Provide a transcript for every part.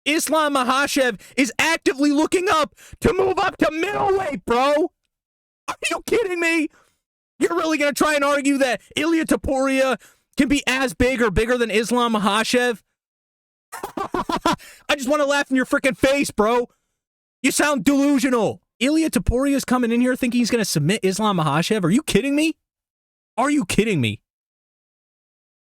Islam Makhachev is actively looking up to move up to middleweight, bro. Are you kidding me? You're really going to try and argue that Ilia Topuria can be as big or bigger than Islam Makhachev? I just want to laugh in your freaking face, bro. You sound delusional. Ilia Topuria is coming in here thinking he's going to submit Islam Makhachev. Are you kidding me? Are you kidding me?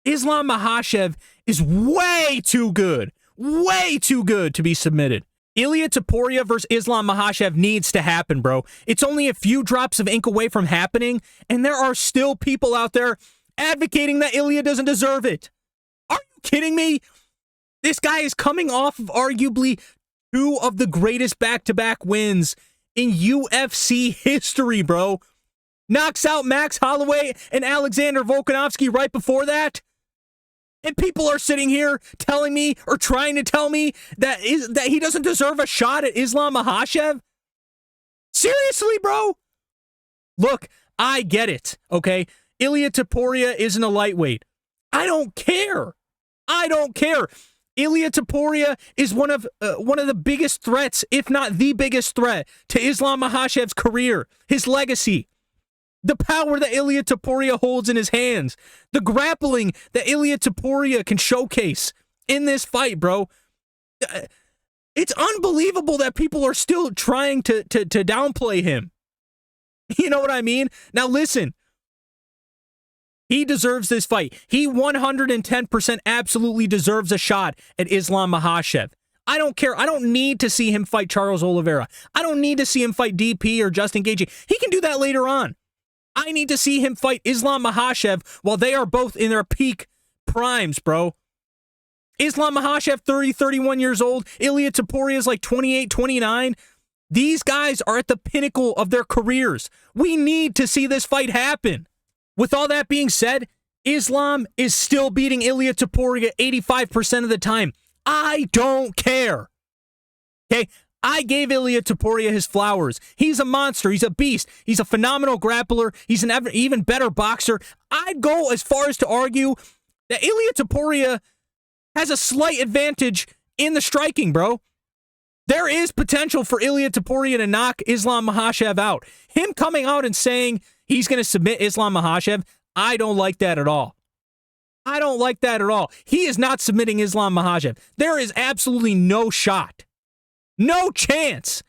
Islam Makhachev is way too good to be submitted. Ilia Topuria versus Islam Makhachev needs to happen, bro. It's only a few drops of ink away from happening, and there are still people out there advocating that Ilia doesn't deserve it. Are you kidding me? This guy is coming off of arguably two of the greatest back-to-back wins in UFC history, bro. Knocks out Max Holloway and Alexander Volkanovski right before that. And people are sitting here telling me or trying to tell me that he doesn't deserve a shot at Islam Makhachev? Seriously, bro? Look, I get it, okay? Ilia Topuria isn't a lightweight. I don't care. Ilia Topuria is one of the biggest threats, if not the biggest threat, to Islam Makhachev's career, his legacy. The power that Ilia Topuria holds in his hands. The grappling that Ilia Topuria can showcase in this fight, bro. It's unbelievable that people are still trying to downplay him. You know what I mean? Now listen. He deserves this fight. He 110% absolutely deserves a shot at Islam Makhachev. I don't care. I don't need to see him fight Charles Oliveira. I don't need to see him fight DP or Justin Gaethje. He can do that later on. I need to see him fight Islam Makhachev while they are both in their peak primes, bro. Islam Makhachev, 30, 31 years old. Ilia Topuria is like 28, 29. These guys are at the pinnacle of their careers. We need to see this fight happen. With all that being said, Islam is still beating Ilia Topuria 85% of the time. I don't care. Okay? I gave Ilia Topuria his flowers. He's a monster. He's a beast. He's a phenomenal grappler. He's an even better boxer. I'd go as far as to argue that Ilia Topuria has a slight advantage in the striking, bro. There is potential for Ilia Topuria to knock Islam Makhachev out. Him coming out and saying he's going to submit Islam Makhachev, I don't like that at all. I don't like that at all. He is not submitting Islam Makhachev. There is absolutely no shot. No chance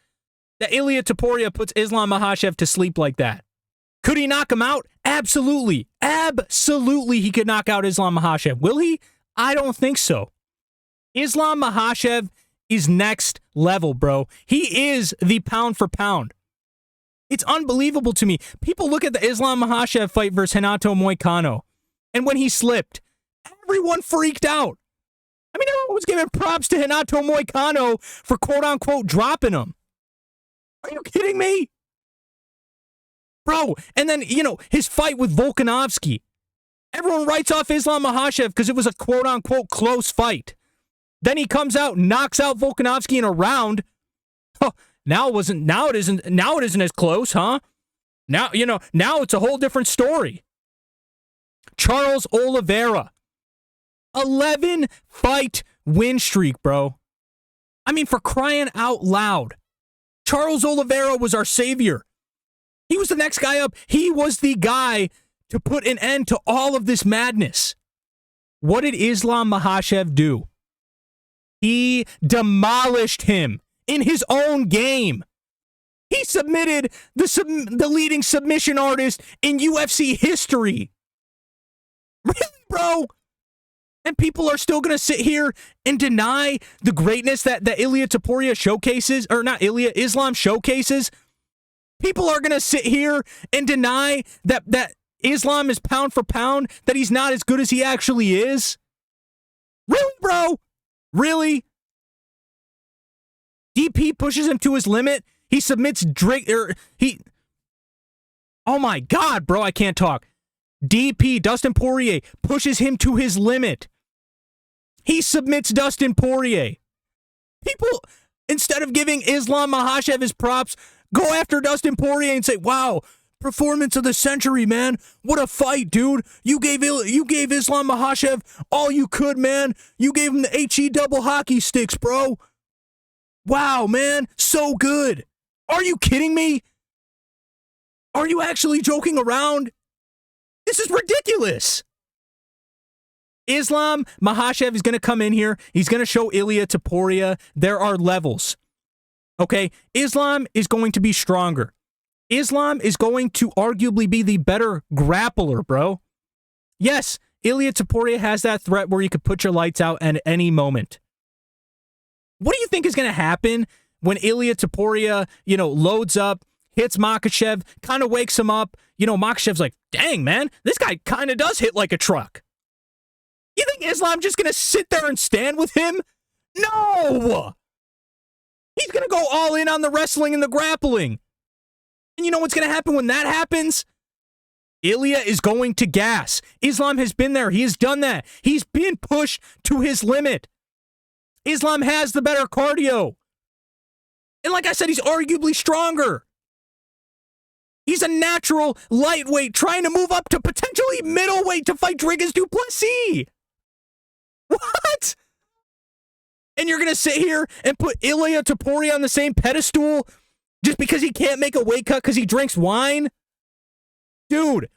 that Ilia Topuria puts Islam Makhachev to sleep like that. Could he knock him out? Absolutely. Absolutely he could knock out Islam Makhachev. Will he? I don't think so. Islam Makhachev is next level, bro. He is the pound for pound. It's unbelievable to me. People look at the Islam Makhachev fight versus Renato Moicano, and when he slipped, everyone freaked out. I mean, everyone was giving props to Renato Moicano for quote-unquote dropping him. Are you kidding me? Bro, and then, his fight with Volkanovski. Everyone writes off Islam Makhachev because it was a quote-unquote close fight. Then he comes out and knocks out Volkanovski in a round. Oh, now it isn't as close, huh? Now it's a whole different story. Charles Oliveira. 11-fight win streak, bro. I mean, for crying out loud. Charles Oliveira was our savior. He was the next guy up. He was the guy to put an end to all of this madness. What did Islam Makhachev do? He demolished him in his own game. He submitted the leading submission artist in UFC history. Really, bro? And people are still going to sit here and deny the greatness that Ilia Topuria showcases, or not Ilia, Islam showcases. People are going to sit here and deny that Islam is pound for pound, that he's not as good as he actually is. Really, bro? Really? DP pushes him to his limit. He submits Drake, oh my God, bro, I can't talk. DP, Dustin Poirier, pushes him to his limit. He submits Dustin Poirier. People, instead of giving Islam Makhachev his props, go after Dustin Poirier and say, wow, Performance of the century, man. What a fight, dude. You gave Islam Makhachev all you could, man. You gave him the HE double hockey sticks, bro. Wow, man. So good. Are you kidding me? Are you actually joking around? This is ridiculous. Islam Makhachev is going to come in here. He's going to show Ilia Topuria there are levels. Okay? Islam is going to be stronger. Islam is going to arguably be the better grappler, bro. Yes, Ilia Topuria has that threat where you could put your lights out at any moment. What do you think is going to happen when Ilia Topuria, loads up, hits Makhachev, kind of wakes him up? Makhachev's like, dang, man, this guy kind of does hit like a truck. You think Islam just going to sit there and stand with him? No! He's going to go all in on the wrestling and the grappling. And you know what's going to happen when that happens? Ilia is going to gas. Islam has been there. He has done that. He's been pushed to his limit. Islam has the better cardio. And like I said, he's arguably stronger. He's a natural lightweight trying to move up to potentially middleweight to fight Dricus du Plessis. What? And you're going to sit here and put Ilia Topuria on the same pedestal just because he can't make a weight cut because he drinks wine? Dude,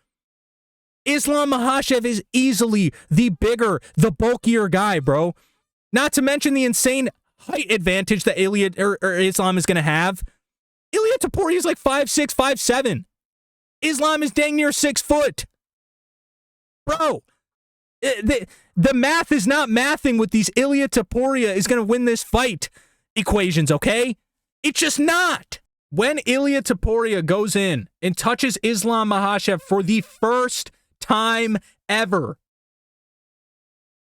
Islam Makhachev is easily the bigger, the bulkier guy, bro. Not to mention the insane height advantage that Islam is going to have. Ilia Topuria is like 5'6", 5'7". Islam is dang near 6 foot. Bro, the math is not mathing with these Ilia Topuria is going to win this fight equations, okay? It's just not. When Ilia Topuria goes in and touches Islam Makhachev for the first time ever,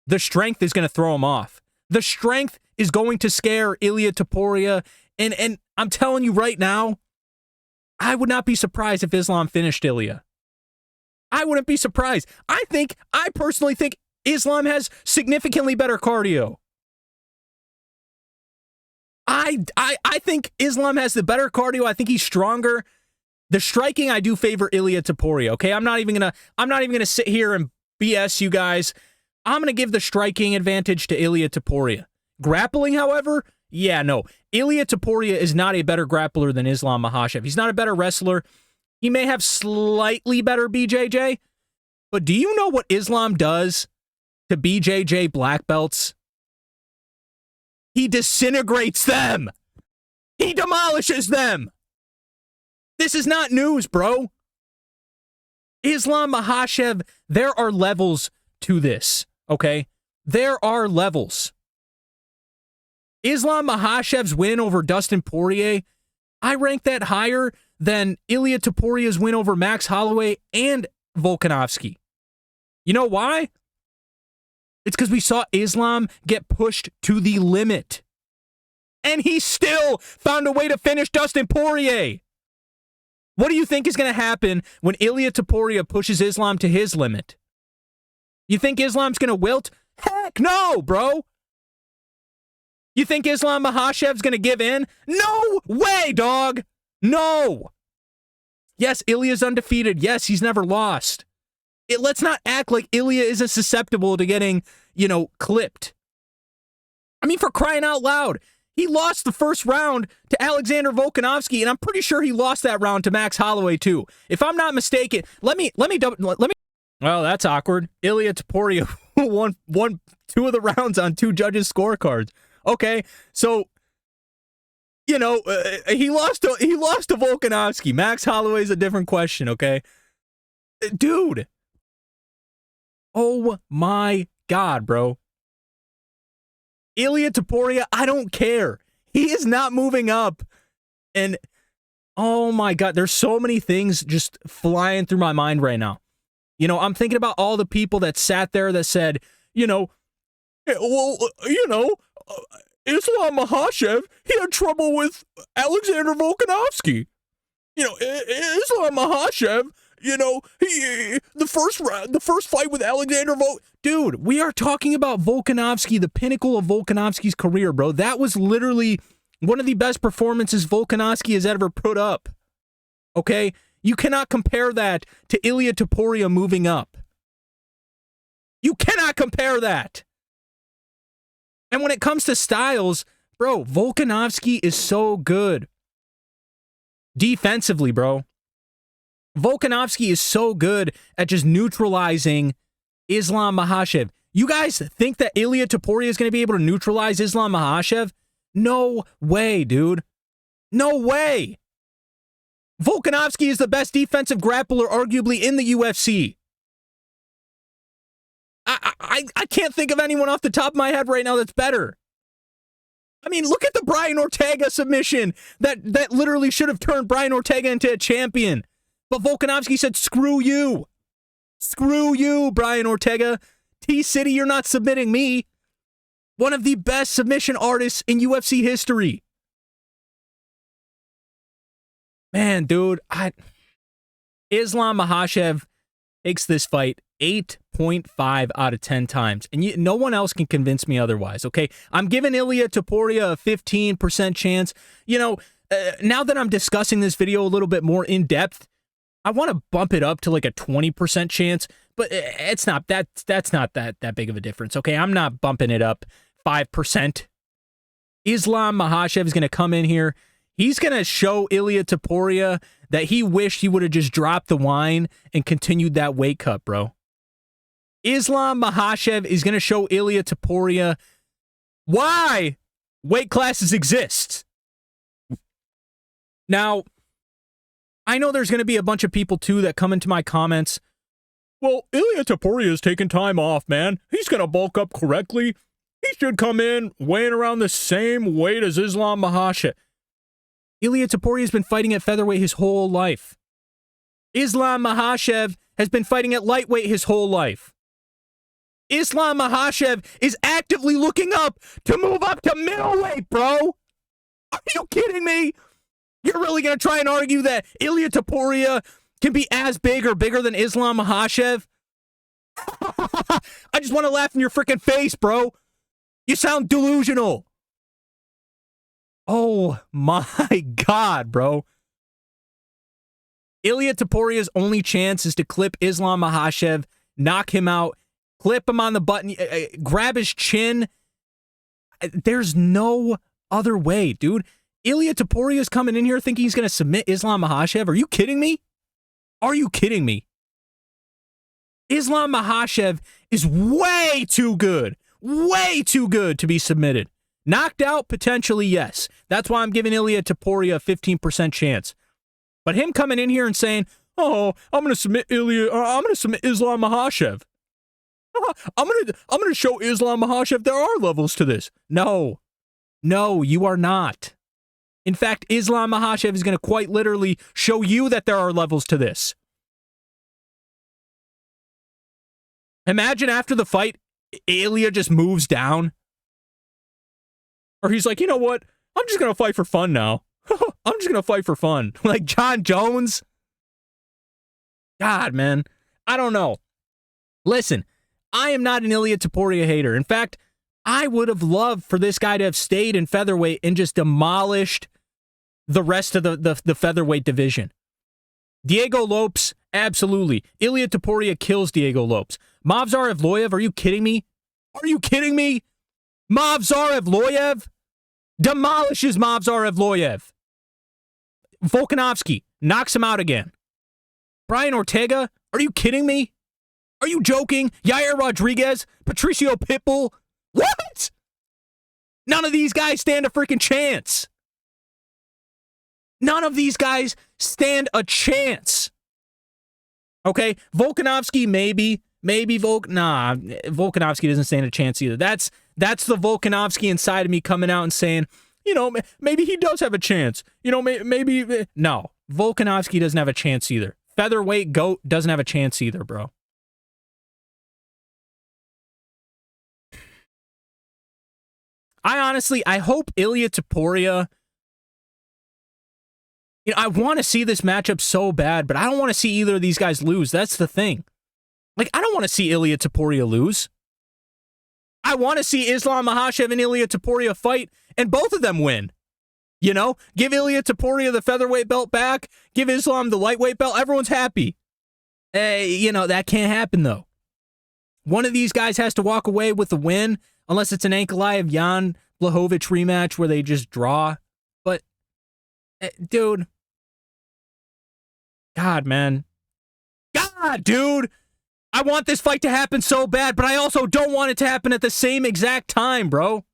the strength is going to throw him off. The strength is going to scare Ilia Topuria. And I'm telling you right now, I would not be surprised if Islam finished Ilia. I wouldn't be surprised. I personally think Islam has significantly better cardio. I think Islam has the better cardio. I think he's stronger. The striking, I do favor Ilia Topuria. Okay, I'm not even gonna sit here and BS you guys. I'm gonna give the striking advantage to Ilia Topuria. Grappling, however, yeah, no. Ilia Topuria is not a better grappler than Islam Makhachev. He's not a better wrestler. He may have slightly better BJJ, but do you know what Islam does to BJJ black belts? He disintegrates them. He demolishes them. This is not news, bro. Islam Makhachev, there are levels to this, okay? There are levels. Islam Makhachev's win over Dustin Poirier, I rank that higher than Ilia Topuria's win over Max Holloway and Volkanovski. You know why? It's because we saw Islam get pushed to the limit. And he still found a way to finish Dustin Poirier. What do you think is going to happen when Ilia Topuria pushes Islam to his limit? You think Islam's going to wilt? Heck no, bro. You think Islam Makhachev's going to give in? No way, dog. No. Yes, Ilia's undefeated. Yes, he's never lost. Let's not act like Ilia isn't susceptible to getting, clipped. I mean, for crying out loud, he lost the first round to Alexander Volkanovski, and I'm pretty sure he lost that round to Max Holloway too. If I'm not mistaken, let me. Well, that's awkward. Ilia Topuria won 2 of the rounds on 2 judges' scorecards. Okay, so he lost to Volkanovski. Max Holloway's a different question. Okay, dude. Oh my God, bro. Ilia Topuria, I don't care. He is not moving up. And oh my God, there's so many things just flying through my mind right now. I'm thinking about all the people that sat there that said, Islam Makhachev, he had trouble with Alexander Volkanovski. Islam Makhachev, the first fight with Alexander Dude, we are talking about Volkanovski, the pinnacle of Volkanovski's career, bro. That was literally one of the best performances Volkanovski has ever put up. Okay? You cannot compare that to Ilia Topuria moving up. You cannot compare that. And when it comes to styles, bro, Volkanovski is so good. Defensively, bro. Volkanovski is so good at just neutralizing Islam Makhachev. You guys think that Ilia Topuria is going to be able to neutralize Islam Makhachev? No way, dude. No way. Volkanovski is the best defensive grappler arguably in the UFC. I can't think of anyone off the top of my head right now that's better. I mean, look at the Brian Ortega submission that literally should have turned Brian Ortega into a champion. But Volkanovski said, screw you. Screw you, Brian Ortega. T-City, you're not submitting me. One of the best submission artists in UFC history. Man, dude, Islam Makhachev takes this fight 8.5 out of 10 times. And no one else can convince me otherwise, okay? I'm giving Ilia Topuria a 15% chance. You know, now that I'm discussing this video a little bit more in depth, I want to bump it up to like a 20% chance, but it's not that's not that big of a difference, okay? I'm not bumping it up 5%. Islam Makhachev is going to come in here. He's going to show Ilia Topuria that he wished he would have just dropped the wine and continued that weight cut, bro. Islam Makhachev is going to show Ilia Topuria why weight classes exist. Now, I know there's going to be a bunch of people, too, that come into my comments. Well, Ilia Topuria is taking time off, man. He's going to bulk up correctly. He should come in weighing around the same weight as Islam Makhachev. Ilia Topuria has been fighting at featherweight his whole life. Islam Makhachev has been fighting at lightweight his whole life. Islam Makhachev is actively looking up to move up to middleweight, bro. Are you kidding me? You're really going to try and argue that Ilia Topuria can be as big or bigger than Islam Makhachev? I just want to laugh in your freaking face, bro. You sound delusional. Oh my God, bro. Ilia Topuria's only chance is to clip Islam Makhachev, knock him out, clip him on the button, grab his chin. There's no other way, dude. Ilia Topuria's coming in here thinking he's going to submit Islam Makhachev. Are you kidding me? Are you kidding me? Islam Makhachev is way too good to be submitted. Knocked out, potentially, yes. That's why I'm giving Ilia Topuria a 15% chance. But him coming in here and saying, "Oh, I'm going to submit Islam Makhachev. I'm going to show Islam Makhachev there are levels to this." No, you are not. In fact, Islam Makhachev is going to quite literally show you that there are levels to this. Imagine after the fight, Ilia just moves down. Or he's like, you know what? I'm just going to fight for fun now. I'm just going to fight for fun. Like John Jones. God, man. I don't know. Listen, I am not an Ilia Topuria hater. In fact, I would have loved for this guy to have stayed in featherweight and just demolished the rest of the featherweight division. Diego Lopes, absolutely. Ilia Topuria kills Diego Lopes. Movsar Evloev, are you kidding me? Are you kidding me? Movsar Evloev demolishes Movsar Evloev. Volkanovski knocks him out again. Brian Ortega, are you kidding me? Are you joking? Yair Rodriguez, Patricio Pitbull, what? None of these guys stand a freaking chance. None of these guys stand a chance. Okay, Volkanovski maybe Volkanovski doesn't stand a chance either. That's the Volkanovski inside of me coming out and saying, you know, maybe he does have a chance. You know, maybe no. Volkanovski doesn't have a chance either. Featherweight GOAT doesn't have a chance either, bro. I hope Ilia Topuria, you know, I want to see this matchup so bad, but I don't want to see either of these guys lose. That's the thing. Like, I don't want to see Ilia Topuria lose. I want to see Islam Makhachev and Ilia Topuria fight, and both of them win. You know, give Ilia Topuria the featherweight belt back, give Islam the lightweight belt, everyone's happy. You know, that can't happen, though. One of these guys has to walk away with the win, unless it's an Ankalaev Jan Blachowicz rematch where they just draw. But, dude. God, man. God, dude. I want this fight to happen so bad, but I also don't want it to happen at the same exact time, bro.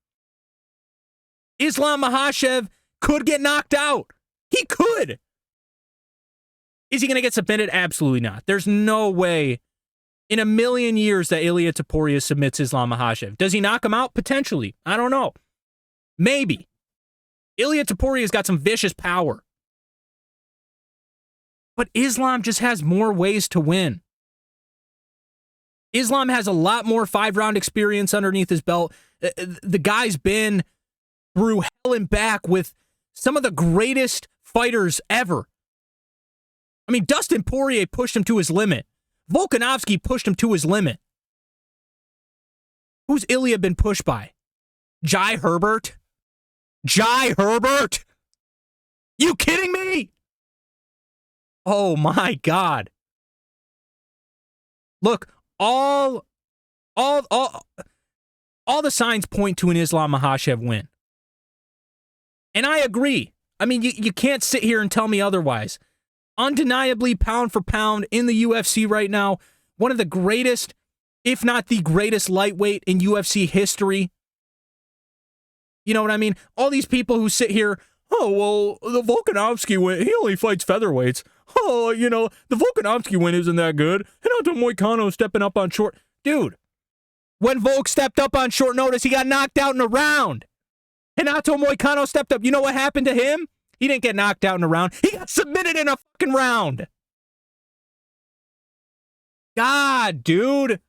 Islam Makhachev could get knocked out. He could. Is he going to get submitted? Absolutely not. There's no way in a million years that Ilia Topuria submits Islam Makhachev. Does he knock him out? Potentially. I don't know. Maybe. Ilia Topuria's got some vicious power. But Islam just has more ways to win. Islam has a lot more 5-round experience underneath his belt. The guy's been through hell and back with some of the greatest fighters ever. I mean, Dustin Poirier pushed him to his limit. Volkanovski pushed him to his limit. Who's Ilia been pushed by? Jai Herbert? Jai Herbert? You kidding me? Oh my God. Look, all the signs point to an Islam Makhachev win. And I agree. I mean, you can't sit here and tell me otherwise. Undeniably, pound for pound in the UFC right now, one of the greatest, if not the greatest lightweight in UFC history. You know what I mean? All these people who sit here, oh, well, the Volkanovski win, he only fights featherweights. Oh, you know, the Volkanovski win isn't that good. Renato Moicano stepping up on short. Dude, when Volk stepped up on short notice, he got knocked out in a round. Renato Moicano stepped up. You know what happened to him? He didn't get knocked out in a round. He got submitted in a fucking round. God, dude.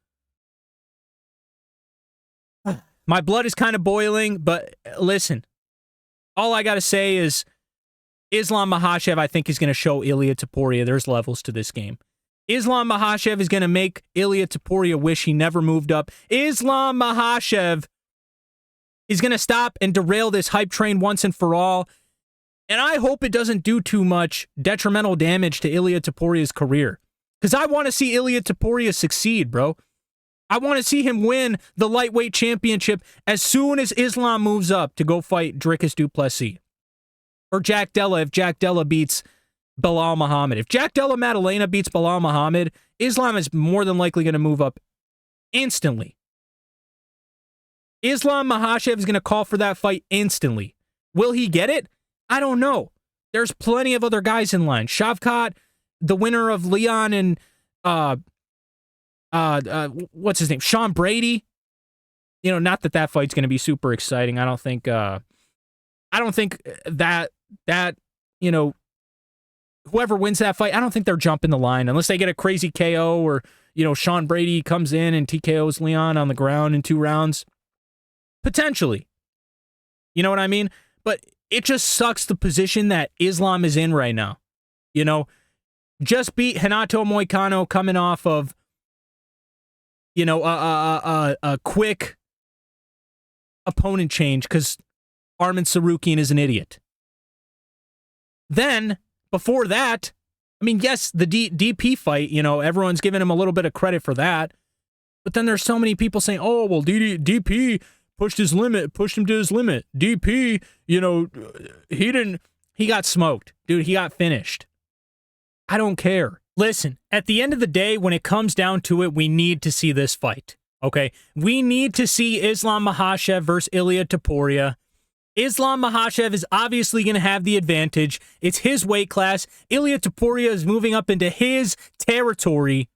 My blood is kind of boiling, but listen. All I got to say is Islam Makhachev, I think, is going to show Ilia Topuria there's levels to this game. Islam Makhachev is going to make Ilia Topuria wish he never moved up. Islam Makhachev is going to stop and derail this hype train once and for all. And I hope it doesn't do too much detrimental damage to Ilia Topuria's career. Because I want to see Ilia Topuria succeed, bro. I want to see him win the lightweight championship as soon as Islam moves up to go fight Dricus du Plessis. Or Jack Della if Jack Della beats Bilal Muhammad. If Jack Della Maddalena beats Bilal Muhammad, Islam is more than likely going to move up instantly. Islam Makhachev is going to call for that fight instantly. Will he get it? I don't know. There's plenty of other guys in line. Shavkat, the winner of Leon and what's his name? Sean Brady. You know, not that fight's going to be super exciting. I don't think that you know, whoever wins that fight, I don't think they're jumping the line unless they get a crazy KO or, you know, Sean Brady comes in and TKOs Leon on the ground in 2 rounds. Potentially. You know what I mean? But it just sucks the position that Islam is in right now. You know, just beat Renato Moicano coming off of, you know, a quick opponent change because Arman Sarukian is an idiot. Then, before that, I mean, yes, the DP fight, you know, everyone's giving him a little bit of credit for that. But then there's so many people saying, oh, well, DP pushed him to his limit. DP, you know, he got smoked. Dude, he got finished. I don't care. Listen, at the end of the day, when it comes down to it, we need to see this fight, okay? We need to see Islam Makhachev versus Ilia Topuria. Islam Makhachev is obviously going to have the advantage. It's his weight class. Ilia Topuria is moving up into his territory.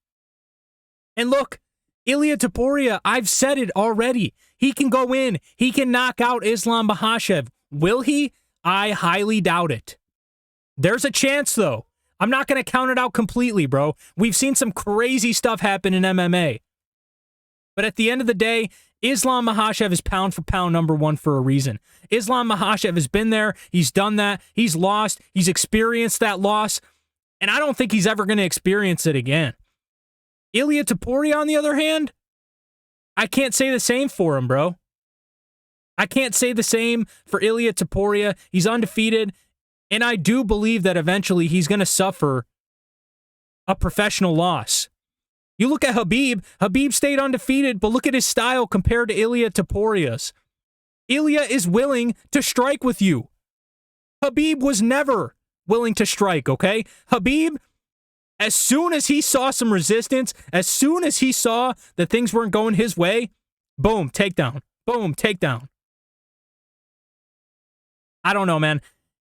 And look, Ilia Topuria, I've said it already. He can go in. He can knock out Islam Makhachev. Will he? I highly doubt it. There's a chance, though. I'm not going to count it out completely, bro. We've seen some crazy stuff happen in MMA. But at the end of the day, Islam Makhachev is pound for pound #1 for a reason. Islam Makhachev has been there. He's done that. He's lost. He's experienced that loss. And I don't think he's ever going to experience it again. Ilia Topuria, on the other hand, I can't say the same for him, bro. I can't say the same for Ilia Topuria. He's undefeated, and I do believe that eventually he's going to suffer a professional loss. You look at Khabib. Khabib stayed undefeated, but look at his style compared to Ilia Topuria's. Ilia is willing to strike with you. Khabib was never willing to strike, okay? Khabib, as soon as he saw some resistance, as soon as he saw that things weren't going his way, boom, takedown. Boom, takedown. I don't know, man.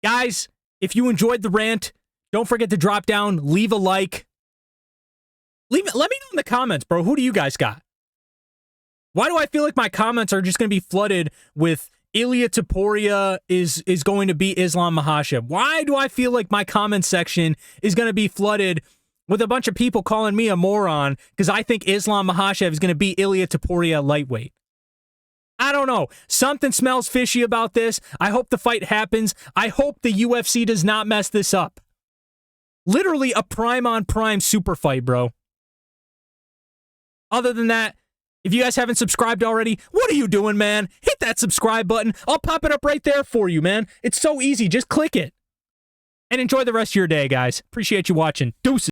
Guys, if you enjoyed the rant, don't forget to drop down, leave a like. Let me know in the comments, bro. Who do you guys got? Why do I feel like my comments are just going to be flooded with Ilia Topuria is going to beat Islam Makhachev? Why do I feel like my comment section is going to be flooded with a bunch of people calling me a moron because I think Islam Makhachev is going to beat Ilia Topuria lightweight? I don't know. Something smells fishy about this. I hope the fight happens. I hope the UFC does not mess this up. Literally a prime-on-prime super fight, bro. Other than that, if you guys haven't subscribed already, what are you doing, man? Hit that subscribe button. I'll pop it up right there for you, man. It's so easy. Just click it. And enjoy the rest of your day, guys. Appreciate you watching. Deuces.